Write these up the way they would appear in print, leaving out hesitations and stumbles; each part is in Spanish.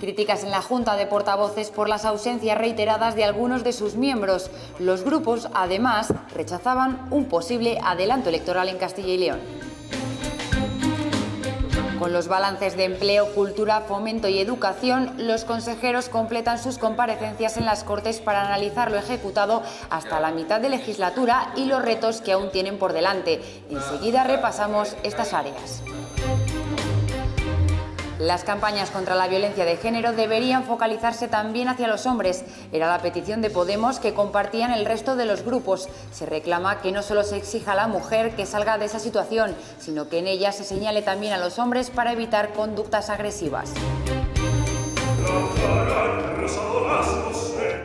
Críticas en la Junta de Portavoces por las ausencias reiteradas de algunos de sus miembros. Los grupos, además, rechazaban un posible adelanto electoral en Castilla y León. Con los balances de empleo, cultura, fomento y educación, los consejeros completan sus comparecencias en las Cortes para analizar lo ejecutado hasta la mitad de legislatura y los retos que aún tienen por delante. Enseguida repasamos estas áreas. Las campañas contra la violencia de género deberían focalizarse también hacia los hombres. Era la petición de Podemos que compartían el resto de los grupos. Se reclama que no solo se exija a la mujer que salga de esa situación, sino que en ella se señale también a los hombres para evitar conductas agresivas.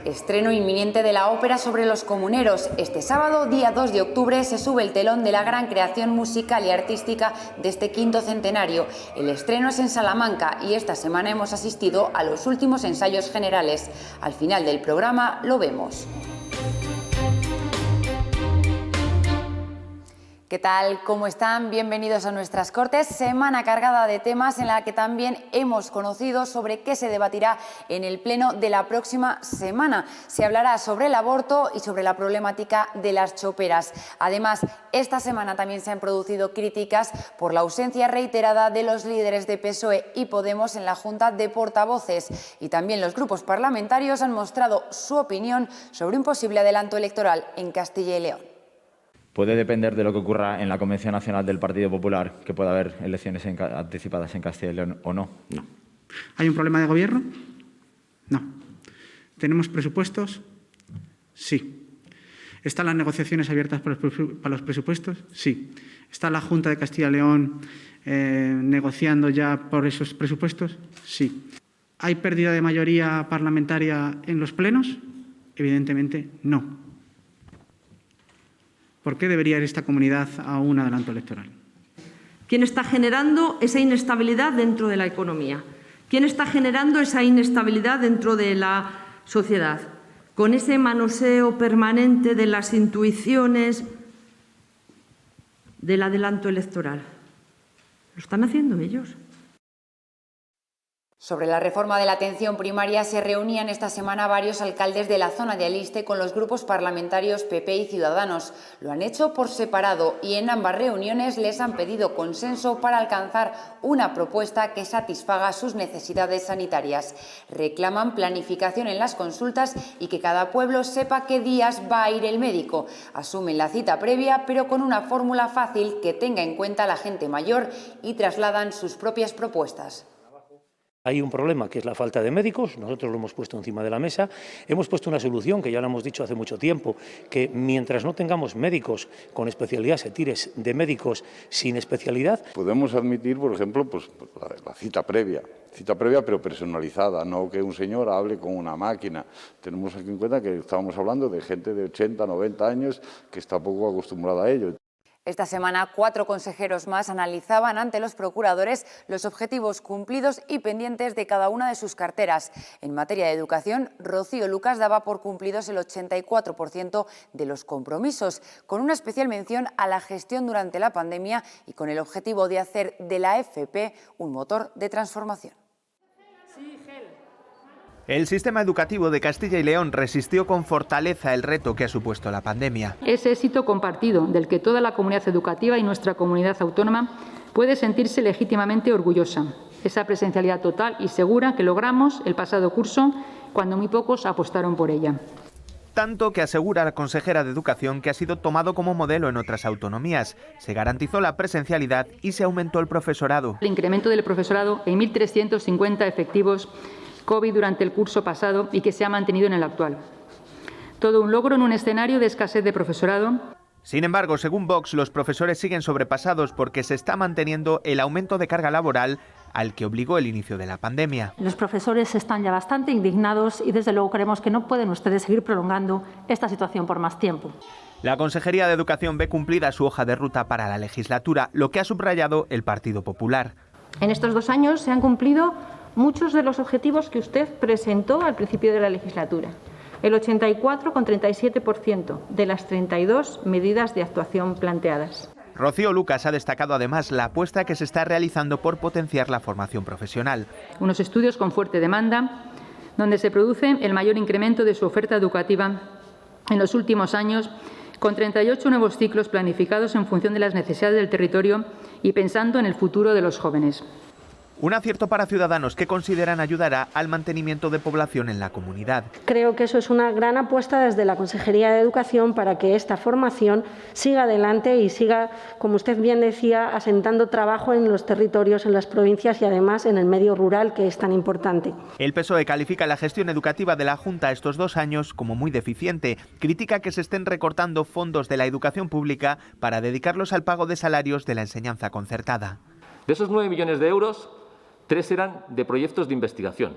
Estreno inminente de la ópera sobre los comuneros. Este sábado, día 2 de octubre, se sube el telón de la gran creación musical y artística de este quinto centenario. El estreno es en Salamanca y esta semana hemos asistido a los últimos ensayos generales. Al final del programa lo vemos. ¿Qué tal? ¿Cómo están? Bienvenidos a nuestras Cortes. Semana cargada de temas en la que también hemos conocido sobre qué se debatirá en el pleno de la próxima semana. Se hablará sobre el aborto y sobre la problemática de las choperas. Además, esta semana también se han producido críticas por la ausencia reiterada de los líderes de PSOE y Podemos en la Junta de Portavoces. Y también los grupos parlamentarios han mostrado su opinión sobre un posible adelanto electoral en Castilla y León. ¿Puede depender de lo que ocurra en la Convención Nacional del Partido Popular que pueda haber elecciones anticipadas en Castilla y León o no? No. ¿Hay un problema de gobierno? No. ¿Tenemos presupuestos? Sí. ¿Están las negociaciones abiertas para los presupuestos? Sí. ¿Está la Junta de Castilla y León negociando ya por esos presupuestos? Sí. ¿Hay pérdida de mayoría parlamentaria en los plenos? Evidentemente no. ¿Por qué debería ir esta comunidad a un adelanto electoral? ¿Quién está generando esa inestabilidad dentro de la economía? ¿Quién está generando esa inestabilidad dentro de la sociedad? Con ese manoseo permanente de las intuiciones del adelanto electoral. ¿Lo están haciendo ellos? Sobre la reforma de la atención primaria se reunían esta semana varios alcaldes de la zona de Aliste con los grupos parlamentarios PP y Ciudadanos. Lo han hecho por separado y en ambas reuniones les han pedido consenso para alcanzar una propuesta que satisfaga sus necesidades sanitarias. Reclaman planificación en las consultas y que cada pueblo sepa qué días va a ir el médico. Asumen la cita previa, pero con una fórmula fácil que tenga en cuenta a la gente mayor y trasladan sus propias propuestas. Hay un problema que es la falta de médicos, nosotros lo hemos puesto encima de la mesa, hemos puesto una solución que ya lo hemos dicho hace mucho tiempo, que mientras no tengamos médicos con especialidad, se tires de médicos sin especialidad. Podemos admitir, por ejemplo, pues, la cita previa pero personalizada, no que un señor hable con una máquina. Tenemos aquí en cuenta que estamos hablando de gente de 80, 90 años que está poco acostumbrada a ello. Esta semana, 4 consejeros más analizaban ante los procuradores los objetivos cumplidos y pendientes de cada una de sus carteras. En materia de educación, Rocío Lucas daba por cumplidos el 84% de los compromisos, con una especial mención a la gestión durante la pandemia y con el objetivo de hacer de la FP un motor de transformación. El sistema educativo de Castilla y León resistió con fortaleza el reto que ha supuesto la pandemia. Ese éxito compartido del que toda la comunidad educativa y nuestra comunidad autónoma puede sentirse legítimamente orgullosa. Esa presencialidad total y segura que logramos el pasado curso cuando muy pocos apostaron por ella. Tanto que asegura la consejera de Educación que ha sido tomado como modelo en otras autonomías. Se garantizó la presencialidad y se aumentó el profesorado. El incremento del profesorado en 1.350 efectivos COVID durante el curso pasado y que se ha mantenido en el actual. Todo un logro en un escenario de escasez de profesorado. Sin embargo, según Vox, los profesores siguen sobrepasados porque se está manteniendo el aumento de carga laboral al que obligó el inicio de la pandemia. Los profesores están ya bastante indignados y desde luego creemos que no pueden ustedes seguir prolongando esta situación por más tiempo. La Consejería de Educación ve cumplida su hoja de ruta para la legislatura, lo que ha subrayado el Partido Popular. En estos 2 años se han cumplido muchos de los objetivos que usted presentó al principio de la legislatura. El 84,37% de las 32 medidas de actuación planteadas. Rocío Lucas ha destacado además la apuesta que se está realizando por potenciar la formación profesional. Unos estudios con fuerte demanda, donde se produce el mayor incremento de su oferta educativa en los últimos años, con 38 nuevos ciclos planificados en función de las necesidades del territorio y pensando en el futuro de los jóvenes. Un acierto para Ciudadanos que consideran ayudará al mantenimiento de población en la comunidad. Creo que eso es una gran apuesta desde la Consejería de Educación para que esta formación siga adelante y siga, como usted bien decía, asentando trabajo en los territorios, en las provincias y además en el medio rural, que es tan importante. El PSOE califica la gestión educativa de la Junta estos 2 años como muy deficiente. Critica que se estén recortando fondos de la educación pública para dedicarlos al pago de salarios de la enseñanza concertada. De esos 9 millones de euros, 3 eran de proyectos de investigación.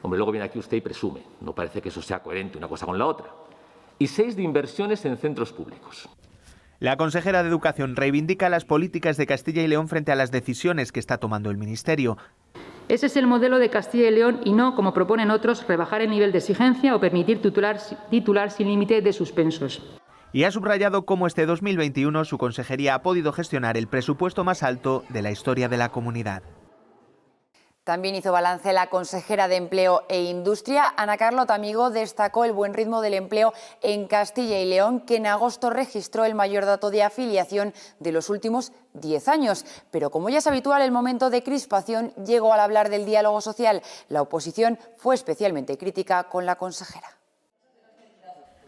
Hombre, luego viene aquí usted y presume. No parece que eso sea coherente una cosa con la otra. Y 6 de inversiones en centros públicos. La consejera de Educación reivindica las políticas de Castilla y León frente a las decisiones que está tomando el Ministerio. Ese es el modelo de Castilla y León y no, como proponen otros, rebajar el nivel de exigencia o permitir titular sin límite de suspensos. Y ha subrayado cómo este 2021 su consejería ha podido gestionar el presupuesto más alto de la historia de la comunidad. También hizo balance la consejera de Empleo e Industria. Ana Carlota Amigo destacó el buen ritmo del empleo en Castilla y León, que en agosto registró el mayor dato de afiliación de los últimos 10 años. Pero como ya es habitual, el momento de crispación llegó al hablar del diálogo social. La oposición fue especialmente crítica con la consejera.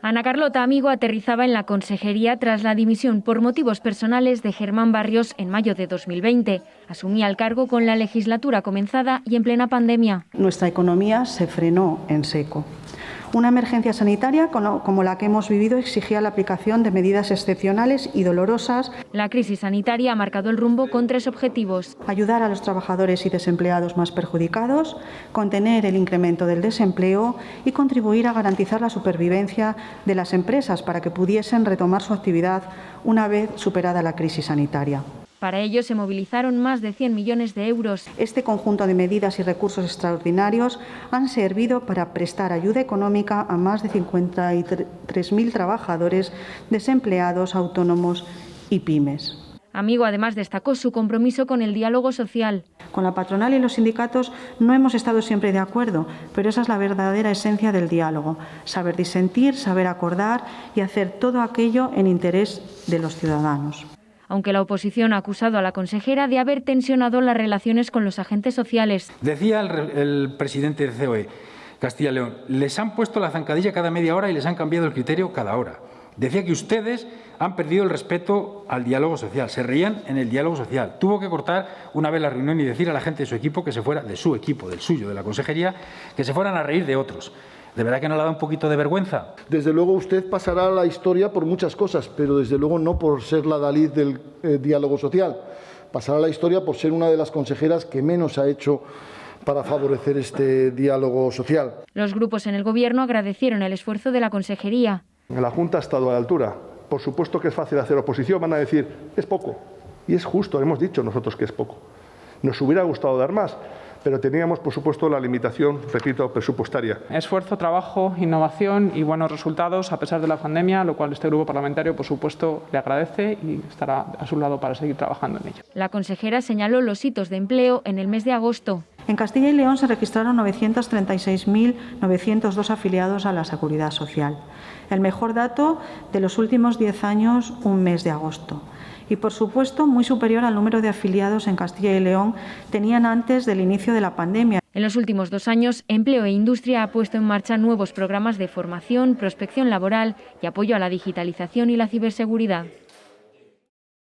Ana Carlota Amigo aterrizaba en la consejería tras la dimisión por motivos personales de Germán Barrios en mayo de 2020. Asumía el cargo con la legislatura comenzada y en plena pandemia. Nuestra economía se frenó en seco. Una emergencia sanitaria como la que hemos vivido exigía la aplicación de medidas excepcionales y dolorosas. La crisis sanitaria ha marcado el rumbo con 3 objetivos. Ayudar a los trabajadores y desempleados más perjudicados, contener el incremento del desempleo y contribuir a garantizar la supervivencia de las empresas para que pudiesen retomar su actividad una vez superada la crisis sanitaria. Para ello se movilizaron más de 100 millones de euros. Este conjunto de medidas y recursos extraordinarios han servido para prestar ayuda económica a más de 53.000 trabajadores, desempleados, autónomos y pymes. Amigo además destacó su compromiso con el diálogo social. Con la patronal y los sindicatos no hemos estado siempre de acuerdo, pero esa es la verdadera esencia del diálogo. Saber disentir, saber acordar y hacer todo aquello en interés de los ciudadanos. Aunque la oposición ha acusado a la consejera de haber tensionado las relaciones con los agentes sociales. Decía el presidente de COE, Castilla y León, les han puesto la zancadilla cada media hora y les han cambiado el criterio cada hora. Decía que ustedes han perdido el respeto al diálogo social, se reían en el diálogo social. Tuvo que cortar una vez la reunión y decir a la gente de su equipo que se fuera, de su equipo, del suyo, de la consejería, que se fueran a reír de otros. ¿De verdad que no le da un poquito de vergüenza? Desde luego usted pasará a la historia por muchas cosas, pero desde luego no por ser la Dalí del diálogo social. Pasará a la historia por ser una de las consejeras que menos ha hecho para favorecer este diálogo social. Los grupos en el Gobierno agradecieron el esfuerzo de la consejería. La Junta ha estado a la altura. Por supuesto que es fácil hacer oposición, van a decir, es poco. Y es justo, hemos dicho nosotros que es poco. Nos hubiera gustado dar más, pero teníamos, por supuesto, la limitación, repito, presupuestaria. Esfuerzo, trabajo, innovación y buenos resultados a pesar de la pandemia, lo cual este grupo parlamentario, por supuesto, le agradece y estará a su lado para seguir trabajando en ello. La consejera señaló los hitos de empleo en el mes de agosto. En Castilla y León se registraron 936.902 afiliados a la Seguridad Social. El mejor dato de los últimos 10 años, un mes de agosto. Y, por supuesto, muy superior al número de afiliados en Castilla y León tenían antes del inicio de la pandemia. En los últimos 2 años, Empleo e Industria ha puesto en marcha nuevos programas de formación, prospección laboral y apoyo a la digitalización y la ciberseguridad.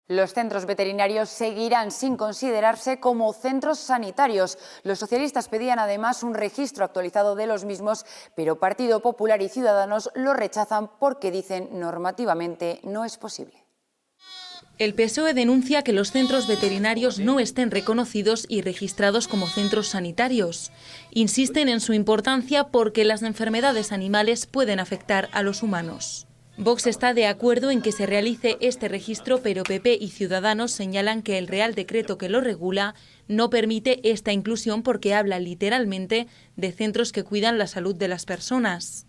Los centros veterinarios seguirán sin considerarse como centros sanitarios. Los socialistas pedían además un registro actualizado de los mismos, pero Partido Popular y Ciudadanos lo rechazan porque dicen normativamente no es posible. El PSOE denuncia que los centros veterinarios no estén reconocidos y registrados como centros sanitarios. Insisten en su importancia porque las enfermedades animales pueden afectar a los humanos. Vox está de acuerdo en que se realice este registro, pero PP y Ciudadanos señalan que el Real Decreto que lo regula no permite esta inclusión porque habla literalmente de centros que cuidan la salud de las personas.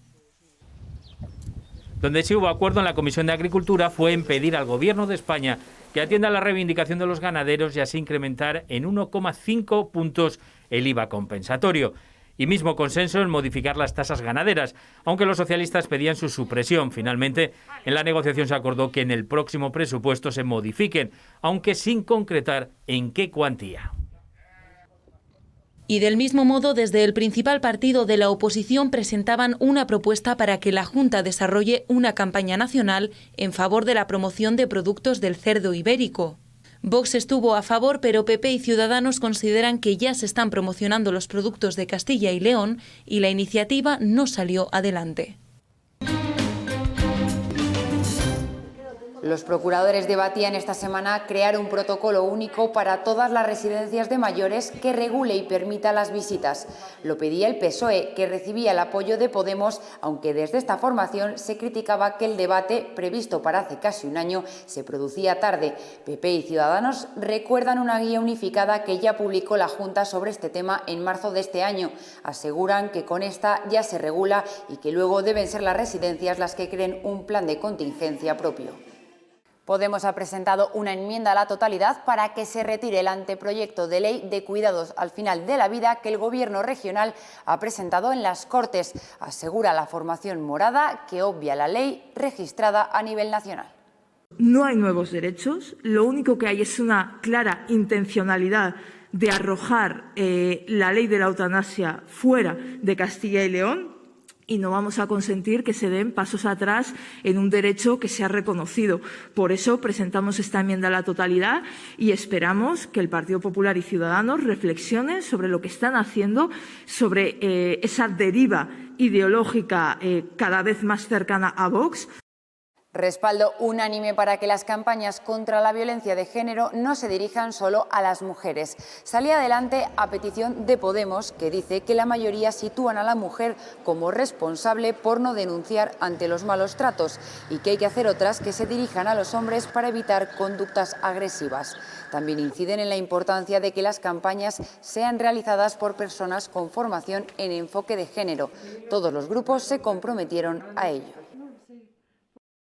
Donde sí hubo acuerdo en la Comisión de Agricultura fue en pedir al Gobierno de España que atienda a la reivindicación de los ganaderos y así incrementar en 1,5 puntos el IVA compensatorio. Y mismo consenso en modificar las tasas ganaderas, aunque los socialistas pedían su supresión. Finalmente, en la negociación se acordó que en el próximo presupuesto se modifiquen, aunque sin concretar en qué cuantía. Y del mismo modo, desde el principal partido de la oposición presentaban una propuesta para que la Junta desarrolle una campaña nacional en favor de la promoción de productos del cerdo ibérico. Vox estuvo a favor, pero PP y Ciudadanos consideran que ya se están promocionando los productos de Castilla y León y la iniciativa no salió adelante. Los procuradores debatían esta semana crear un protocolo único para todas las residencias de mayores que regule y permita las visitas. Lo pedía el PSOE, que recibía el apoyo de Podemos, aunque desde esta formación se criticaba que el debate, previsto para hace casi un año, se producía tarde. PP y Ciudadanos recuerdan una guía unificada que ya publicó la Junta sobre este tema en marzo de este año. Aseguran que con esta ya se regula y que luego deben ser las residencias las que creen un plan de contingencia propio. Podemos ha presentado una enmienda a la totalidad para que se retire el anteproyecto de ley de cuidados al final de la vida que el Gobierno regional ha presentado en las Cortes. Asegura la formación morada que obvia la ley registrada a nivel nacional. No hay nuevos derechos, lo único que hay es una clara intencionalidad de arrojar la ley de la eutanasia fuera de Castilla y León. Y no vamos a consentir que se den pasos atrás en un derecho que se ha reconocido. Por eso presentamos esta enmienda a la totalidad y esperamos que el Partido Popular y Ciudadanos reflexionen sobre lo que están haciendo, sobre esa deriva ideológica cada vez más cercana a Vox. Respaldo unánime para que las campañas contra la violencia de género no se dirijan solo a las mujeres. Salía adelante a petición de Podemos, que dice que la mayoría sitúan a la mujer como responsable por no denunciar ante los malos tratos y que hay que hacer otras que se dirijan a los hombres para evitar conductas agresivas. También inciden en la importancia de que las campañas sean realizadas por personas con formación en enfoque de género. Todos los grupos se comprometieron a ello.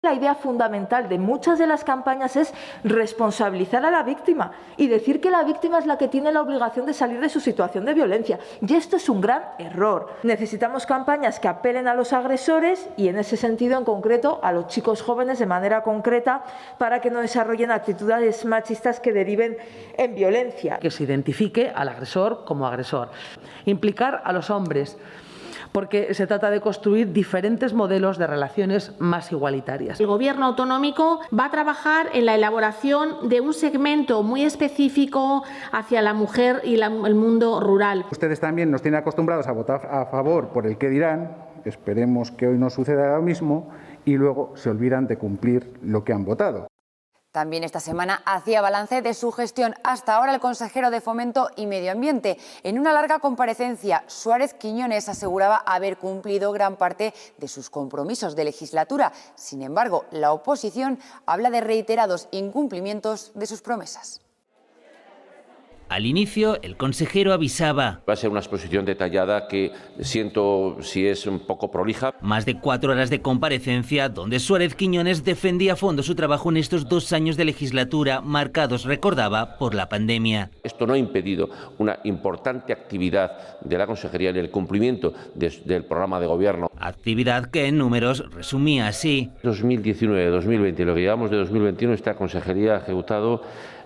La idea fundamental de muchas de las campañas es responsabilizar a la víctima y decir que la víctima es la que tiene la obligación de salir de su situación de violencia. Y esto es un gran error. Necesitamos campañas que apelen a los agresores y, en ese sentido, en concreto, a los chicos jóvenes de manera concreta para que no desarrollen actitudes machistas que deriven en violencia. Que se identifique al agresor como agresor. Implicar a los hombres, porque se trata de construir diferentes modelos de relaciones más igualitarias. El Gobierno autonómico va a trabajar en la elaboración de un segmento muy específico hacia la mujer y el mundo rural. Ustedes también nos tienen acostumbrados a votar a favor por el qué dirán, esperemos que hoy no suceda lo mismo, y luego se olvidan de cumplir lo que han votado. También esta semana hacía balance de su gestión hasta ahora el consejero de Fomento y Medio Ambiente. En una larga comparecencia, Suárez Quiñones aseguraba haber cumplido gran parte de sus compromisos de legislatura. Sin embargo, la oposición habla de reiterados incumplimientos de sus promesas. Al inicio, el consejero avisaba. Va a ser una exposición detallada que siento si es un poco prolija. Más de 4 horas de comparecencia donde Suárez Quiñones defendía a fondo su trabajo en estos 2 años de legislatura marcados, recordaba, por la pandemia. Esto no ha impedido una importante actividad de la consejería en el cumplimiento del programa de gobierno. Actividad que en números resumía así. 2019-2020, lo que llevamos de 2021, esta consejería ha ejecutado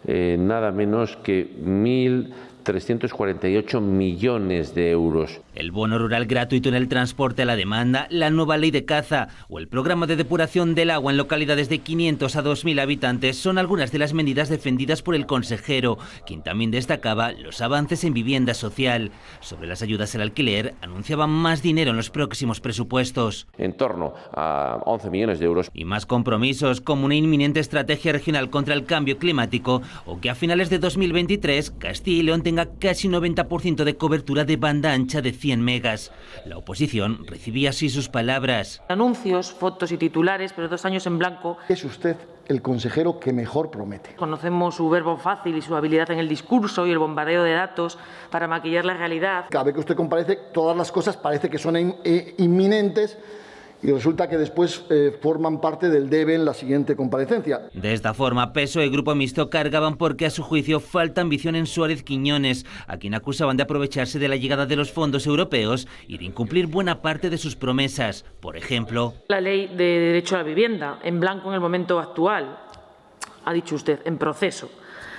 nada menos que 1.348 millones de euros. El bono rural gratuito en el transporte a la demanda, la nueva ley de caza o el programa de depuración del agua en localidades de 500 a 2.000 habitantes son algunas de las medidas defendidas por el consejero, quien también destacaba los avances en vivienda social. Sobre las ayudas al alquiler, anunciaban más dinero en los próximos presupuestos. En torno a 11 millones de euros. Y más compromisos, como una inminente estrategia regional contra el cambio climático o que a finales de 2023 Castilla y León tenga casi 90% de cobertura de banda ancha de 100 megas. La oposición recibía así sus palabras. Anuncios, fotos y titulares, pero 2 años en blanco. Es usted el consejero que mejor promete. Conocemos su verbo fácil y su habilidad en el discurso y el bombardeo de datos para maquillar la realidad. Cada vez que usted comparece, todas las cosas parece que son inminentes y resulta que después forman parte del debe en la siguiente comparecencia. De esta forma, PSOE y Grupo Mixto cargaban porque a su juicio falta ambición en Suárez Quiñones, a quien acusaban de aprovecharse de la llegada de los fondos europeos y de incumplir buena parte de sus promesas. Por ejemplo, la ley de derecho a la vivienda, en blanco en el momento actual, ha dicho usted, en proceso.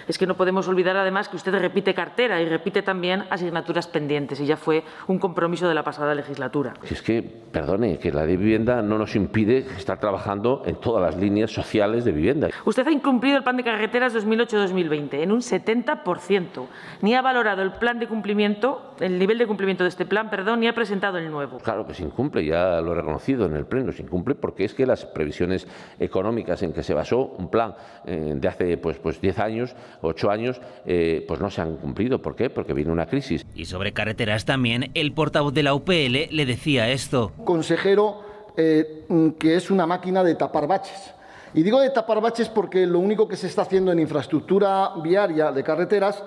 Es que no podemos olvidar además que usted repite cartera y repite también asignaturas pendientes, y ya fue un compromiso de la pasada legislatura. Si es que, perdone, que la ley de vivienda no nos impide estar trabajando en todas las líneas sociales de vivienda. Usted ha incumplido el plan de carreteras 2008-2020 en un 70%. Ni ha valorado el plan de cumplimiento, el nivel de cumplimiento de este plan, ni ha presentado el nuevo. Claro que se incumple, ya lo he reconocido en el Pleno, se incumple porque es que las previsiones económicas en que se basó un plan de hace 10 años, 8 años, pues no se han cumplido. ¿Por qué? Porque viene una crisis. Y sobre carreteras también, el portavoz de la UPL le decía esto. Consejero, que es una máquina de tapar baches. Y digo de tapar baches porque lo único que se está haciendo en infraestructura viaria de carreteras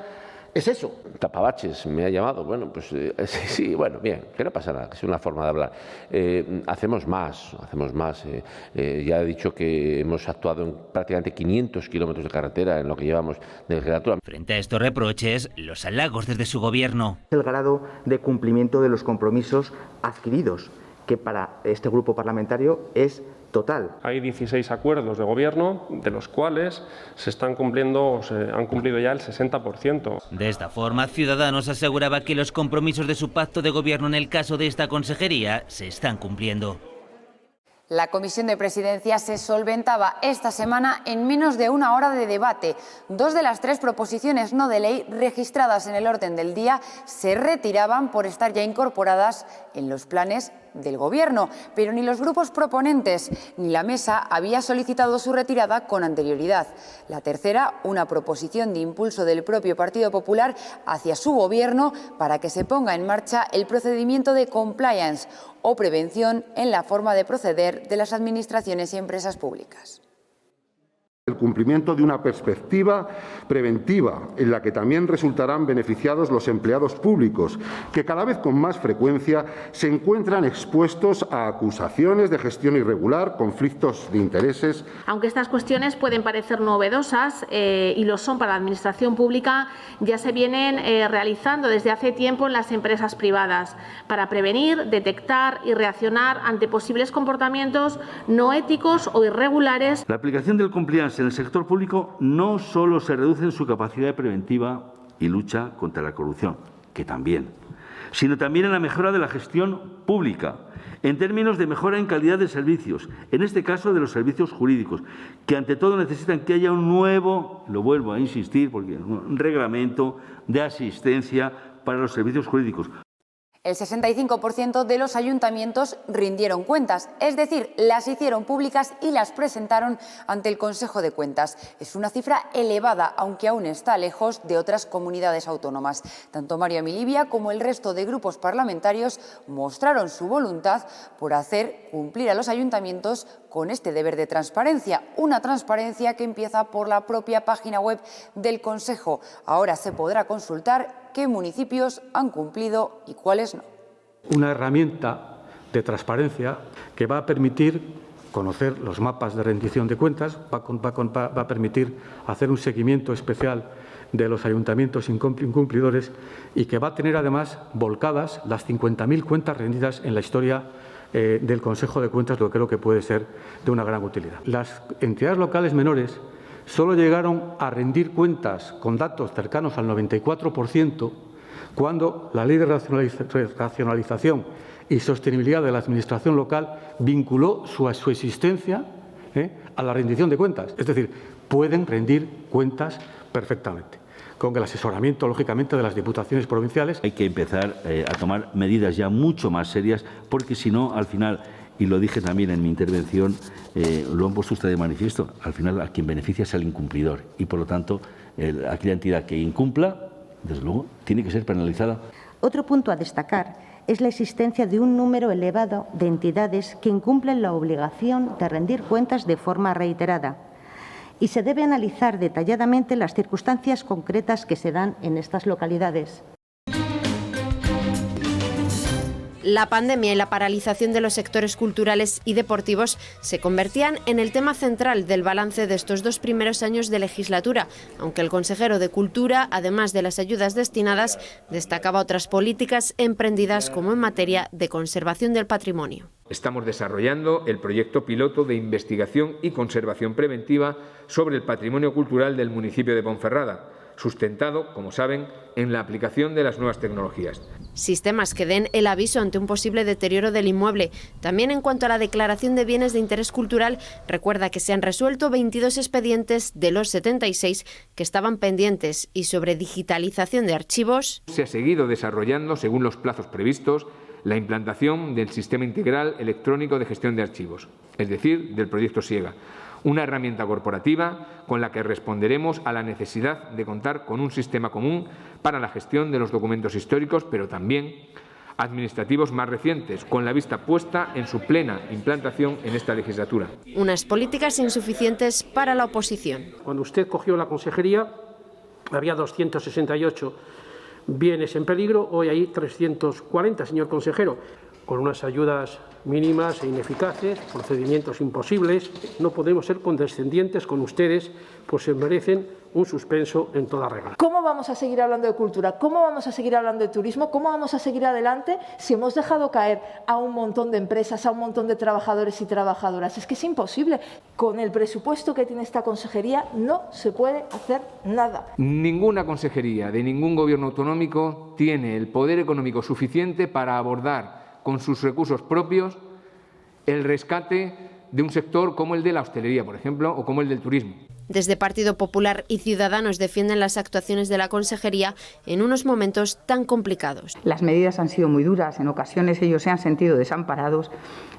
es eso. Tapabaches, me ha llamado. Bueno, pues sí, bueno, bien, que no pasa nada, que es una forma de hablar. Hacemos más. Ya he dicho que hemos actuado en prácticamente 500 kilómetros de carretera en lo que llevamos de legislatura. Frente a estos reproches, los halagos desde su gobierno. El grado de cumplimiento de los compromisos adquiridos, que para este grupo parlamentario es total. Hay 16 acuerdos de gobierno, de los cuales se han cumplido ya el 60%. De esta forma, Ciudadanos aseguraba que los compromisos de su pacto de gobierno en el caso de esta consejería se están cumpliendo. La Comisión de Presidencia se solventaba esta semana en menos de una hora de debate. 2 de las 3 proposiciones no de ley registradas en el orden del día se retiraban por estar ya incorporadas en los planes del Gobierno, pero ni los grupos proponentes ni la mesa había solicitado su retirada con anterioridad. La tercera, una proposición de impulso del propio Partido Popular hacia su Gobierno para que se ponga en marcha el procedimiento de compliance o prevención en la forma de proceder de las administraciones y empresas públicas. El cumplimiento de una perspectiva preventiva en la que también resultarán beneficiados los empleados públicos, que cada vez con más frecuencia se encuentran expuestos a acusaciones de gestión irregular, conflictos de intereses. Aunque estas cuestiones pueden parecer novedosas y lo son para la Administración pública, ya se vienen realizando desde hace tiempo en las empresas privadas para prevenir, detectar y reaccionar ante posibles comportamientos no éticos o irregulares. La aplicación del compliance en el sector público no solo se reduce en su capacidad preventiva y lucha contra la corrupción, que también, sino también en la mejora de la gestión pública, en términos de mejora en calidad de servicios, en este caso de los servicios jurídicos, que ante todo necesitan que haya un nuevo, lo vuelvo a insistir, porque un reglamento de asistencia para los servicios jurídicos. El 65% de los ayuntamientos rindieron cuentas, es decir, las hicieron públicas y las presentaron ante el Consejo de Cuentas. Es una cifra elevada, aunque aún está lejos de otras comunidades autónomas. Tanto Mario Amilibia como el resto de grupos parlamentarios mostraron su voluntad por hacer cumplir a los ayuntamientos con este deber de transparencia, una transparencia que empieza por la propia página web del Consejo. Ahora se podrá consultar qué municipios han cumplido y cuáles no. Una herramienta de transparencia que va a permitir conocer los mapas de rendición de cuentas, va a permitir hacer un seguimiento especial de los ayuntamientos incumplidores y que va a tener además volcadas las 50.000 cuentas rendidas en la historia del Consejo de Cuentas, lo que creo que puede ser de una gran utilidad. Las entidades locales menores solo llegaron a rendir cuentas con datos cercanos al 94% cuando la Ley de Racionalización y Sostenibilidad de la Administración Local vinculó su existencia a la rendición de cuentas. Es decir, pueden rendir cuentas perfectamente, con el asesoramiento, lógicamente, de las diputaciones provinciales. Hay que empezar a tomar medidas ya mucho más serias, porque si no, al final, y lo dije también en mi intervención, lo han puesto usted de manifiesto, al final a quien beneficia es al incumplidor y, por lo tanto, aquella entidad que incumpla, desde luego, tiene que ser penalizada. Otro punto a destacar es la existencia de un número elevado de entidades que incumplen la obligación de rendir cuentas de forma reiterada y se debe analizar detalladamente las circunstancias concretas que se dan en estas localidades. La pandemia y la paralización de los sectores culturales y deportivos se convertían en el tema central del balance de estos 2 primeros años de legislatura, aunque el consejero de Cultura, además de las ayudas destinadas, destacaba otras políticas emprendidas como en materia de conservación del patrimonio. Estamos desarrollando el proyecto piloto de investigación y conservación preventiva sobre el patrimonio cultural del municipio de Ponferrada, sustentado, como saben, en la aplicación de las nuevas tecnologías. Sistemas que den el aviso ante un posible deterioro del inmueble. También en cuanto a la declaración de bienes de interés cultural, recuerda que se han resuelto 22 expedientes de los 76 que estaban pendientes, y sobre digitalización de archivos. Se ha seguido desarrollando, según los plazos previstos, la implantación del Sistema Integral Electrónico de Gestión de Archivos, es decir, del proyecto SIEGA, una herramienta corporativa con la que responderemos a la necesidad de contar con un sistema común para la gestión de los documentos históricos, pero también administrativos más recientes, con la vista puesta en su plena implantación en esta legislatura. Unas políticas insuficientes para la oposición. Cuando usted cogió la consejería había 268 bienes en peligro, hoy hay 340, señor consejero, con unas ayudas mínimas e ineficaces, procedimientos imposibles. No podemos ser condescendientes con ustedes, pues se merecen un suspenso en toda regla. ¿Cómo vamos a seguir hablando de cultura? ¿Cómo vamos a seguir hablando de turismo? ¿Cómo vamos a seguir adelante si hemos dejado caer a un montón de empresas, a un montón de trabajadores y trabajadoras? Es que es imposible. Con el presupuesto que tiene esta consejería no se puede hacer nada. Ninguna consejería de ningún gobierno autonómico tiene el poder económico suficiente para abordar con sus recursos propios el rescate de un sector como el de la hostelería, por ejemplo, o como el del turismo. Desde Partido Popular y Ciudadanos defienden las actuaciones de la consejería en unos momentos tan complicados. Las medidas han sido muy duras, en ocasiones ellos se han sentido desamparados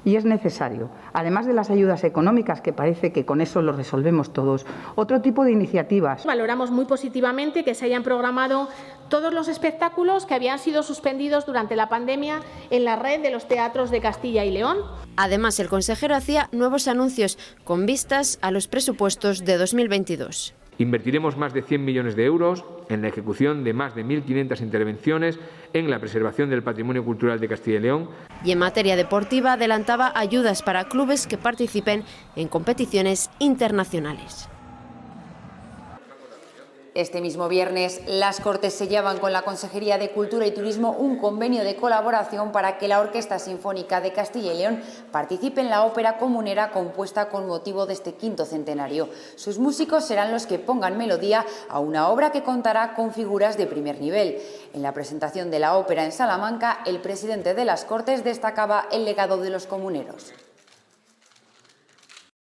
y es necesario, además de las ayudas económicas, que parece que con eso lo resolvemos todos, otro tipo de iniciativas. Valoramos muy positivamente que se hayan programado todos los espectáculos que habían sido suspendidos durante la pandemia en la red de los teatros de Castilla y León. Además, el consejero hacía nuevos anuncios con vistas a los presupuestos de 2022. Invertiremos más de 100 millones de euros en la ejecución de más de 1.500 intervenciones en la preservación del patrimonio cultural de Castilla y León. Y en materia deportiva adelantaba ayudas para clubes que participen en competiciones internacionales. Este mismo viernes, las Cortes sellaban con la Consejería de Cultura y Turismo un convenio de colaboración para que la Orquesta Sinfónica de Castilla y León participe en la ópera comunera compuesta con motivo de este 5º centenario. Sus músicos serán los que pongan melodía a una obra que contará con figuras de primer nivel. En la presentación de la ópera en Salamanca, el presidente de las Cortes destacaba el legado de los comuneros.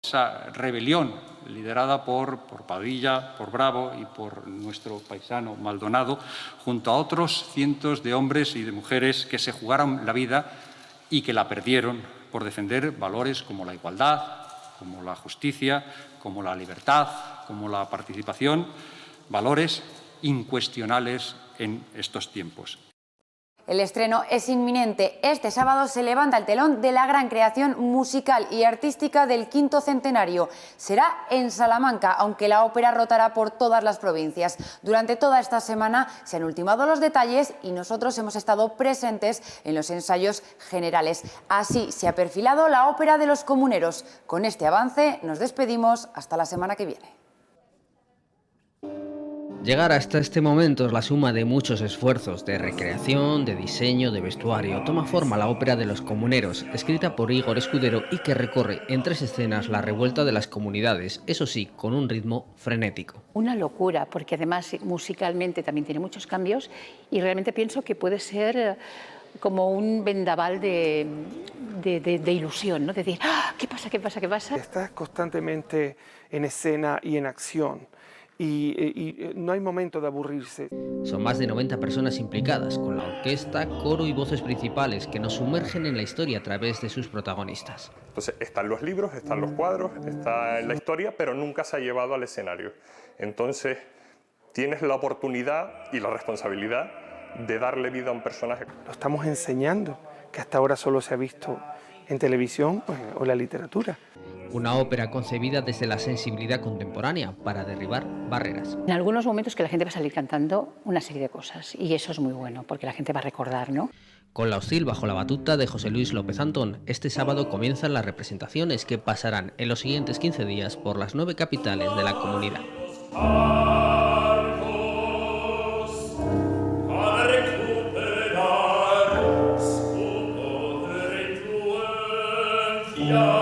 Esa rebelión liderada por Padilla, por Bravo y por nuestro paisano Maldonado, junto a otros cientos de hombres y de mujeres que se jugaron la vida y que la perdieron por defender valores como la igualdad, como la justicia, como la libertad, como la participación, valores incuestionables en estos tiempos. El estreno es inminente. Este sábado se levanta el telón de la gran creación musical y artística del 5º centenario. Será en Salamanca, aunque la ópera rotará por todas las provincias. Durante toda esta semana se han ultimado los detalles y nosotros hemos estado presentes en los ensayos generales. Así se ha perfilado la ópera de los comuneros. Con este avance nos despedimos hasta la semana que viene. Llegar hasta este momento es la suma de muchos esfuerzos de recreación, de diseño, de vestuario. Toma forma la ópera de los comuneros, escrita por Igor Escudero y que recorre en 3 escenas la revuelta de las comunidades, eso sí, con un ritmo frenético. Una locura, porque además musicalmente también tiene muchos cambios y realmente pienso que puede ser como un vendaval de ilusión, ¿no? De decir, ¡ah! ¿Qué pasa? ¿Qué pasa? ¿Qué pasa? Estás constantemente en escena y en acción. Y no hay momento de aburrirse. Son más de 90 personas implicadas, con la orquesta, coro y voces principales que nos sumergen en la historia a través de sus protagonistas. Entonces están los libros, están los cuadros, está la historia, pero nunca se ha llevado al escenario. Entonces tienes la oportunidad y la responsabilidad de darle vida a un personaje. Lo estamos enseñando, que hasta ahora solo se ha visto en televisión o en la literatura. Una ópera concebida desde la sensibilidad contemporánea para derribar barreras. En algunos momentos que la gente va a salir cantando una serie de cosas y eso es muy bueno porque la gente va a recordar, ¿no? Con la Hostil bajo la batuta de José Luis López Antón, este sábado comienzan las representaciones que pasarán en los siguientes 15 días por las 9 capitales de la comunidad. Yeah.